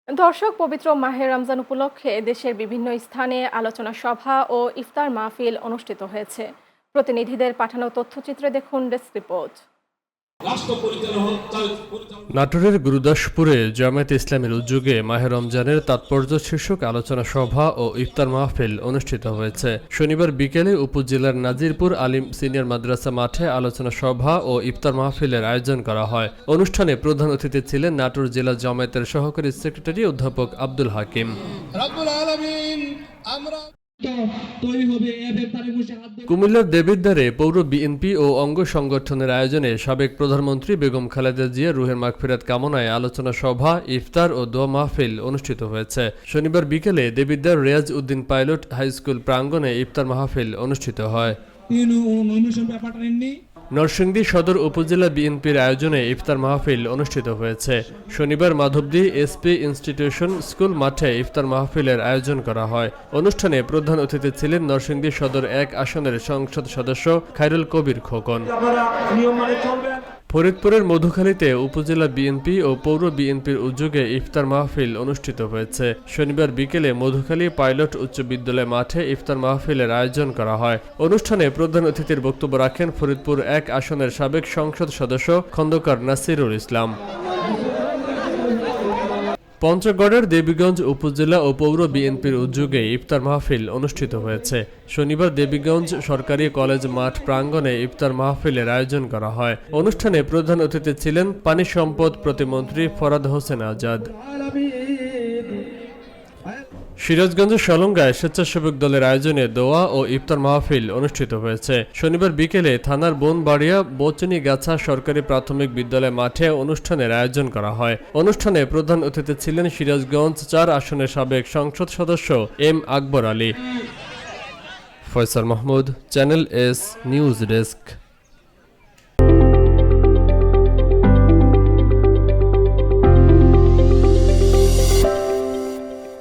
দর্শক, পবিত্র মাহে রমজান উপলক্ষে দেশের বিভিন্ন স্থানে আলোচনা সভা ও ইফতার মাহফিল অনুষ্ঠিত হয়েছে। প্রতিনিধিদের পাঠানো তথ্যচিত্রে দেখুন ডেস্ক রিপোর্ট। নাটোরের গুরুদাসপুরে জামায়াতে ইসলামীর উদ্যোগে মাহে রমজানের তাৎপর্য শীর্ষক আলোচনা সভা ও ইফতার মাহফিল অনুষ্ঠিত হয়েছে। শনিবার বিকেলে উপজেলার নাজিরপুর আলিম সিনিয়র মাদ্রাসা মাঠে আলোচনা সভা ও ইফতার মাহফিলের আয়োজন করা হয়। অনুষ্ঠানে প্রধান অতিথি ছিলেন নাটোর জেলা জামায়াতের সহকারী সেক্রেটারি অধ্যাপক আব্দুল হাকিম। কুমিল্লার দেবিদ্বারে পৌর বিএনপি ও অঙ্গ সংগঠনের আয়োজনে সাবেক প্রধানমন্ত্রী বেগম খালেদা জিয়া রুহের মাগফিরাত কামনায় আলোচনা সভা, ইফতার ও দোয়া মাহফিল অনুষ্ঠিত হয়েছে। শনিবার বিকেলে দেবিদ্বার রেয়াজ উদ্দিন পাইলট হাই স্কুল প্রাঙ্গণে ইফতার মাহফিল অনুষ্ঠিত হয়। নরসিংদী সদর উপজেলা বিএনপির আয়োজনে ইফতার মাহফিল অনুষ্ঠিত হয়েছে। শনিবার মাধবদী এসপি ইনস্টিটিউশন স্কুল মাঠে ইফতার মাহফিলের আয়োজন করা হয়। অনুষ্ঠানে প্রধান অতিথি ছিলেন নরসিংদী সদর 1 আসনের সংসদ সদস্য খায়রুল কবির খোকন। ফরিদপুরের মধুখালীতে উপজেলা বিএনপি ও পৌর বিএনপির উদ্যোগে ইফতার মাহফিল অনুষ্ঠিত হয়েছে। শনিবার বিকেলে মধুখালী পাইলট উচ্চ বিদ্যালয় মাঠে ইফতার মাহফিলের আয়োজন করা হয়। অনুষ্ঠানে প্রধান অতিথির বক্তব্য রাখেন ফরিদপুর 1 আসনের সাবেক সংসদ সদস্য খন্দকার নাসিরুল ইসলাম। পঞ্চগড়ের দেবীগঞ্জ উপজেলা ও পৌর বিএনপির উদ্যোগে ইফতার মাহফিল অনুষ্ঠিত হয়েছে। শনিবার দেবীগঞ্জ সরকারি কলেজ মাঠ প্রাঙ্গণে ইফতার মাহফিলের আয়োজন করা হয়। অনুষ্ঠানে প্রধান অতিথি ছিলেন পানি সম্পদ প্রতিমন্ত্রী ফরাদ হোসেন আজাদ। সিরাজগঞ্জের সলঙ্গায় স্বেচ্ছাসেবক দলের আয়োজনে দোয়া ও ইফতার মাহফিল অনুষ্ঠিত হয়েছে। শনিবার বিকেলে থানার বনবাড়িয়া বচনীগাছা সরকারি প্রাথমিক বিদ্যালয় মাঠে অনুষ্ঠানের আয়োজন করা হয়। অনুষ্ঠানে প্রধান অতিথি ছিলেন সিরাজগঞ্জ 4 আসনের সাবেক সংসদ সদস্য M Akbar Ali. Faisal Mahmud, channel S news desk.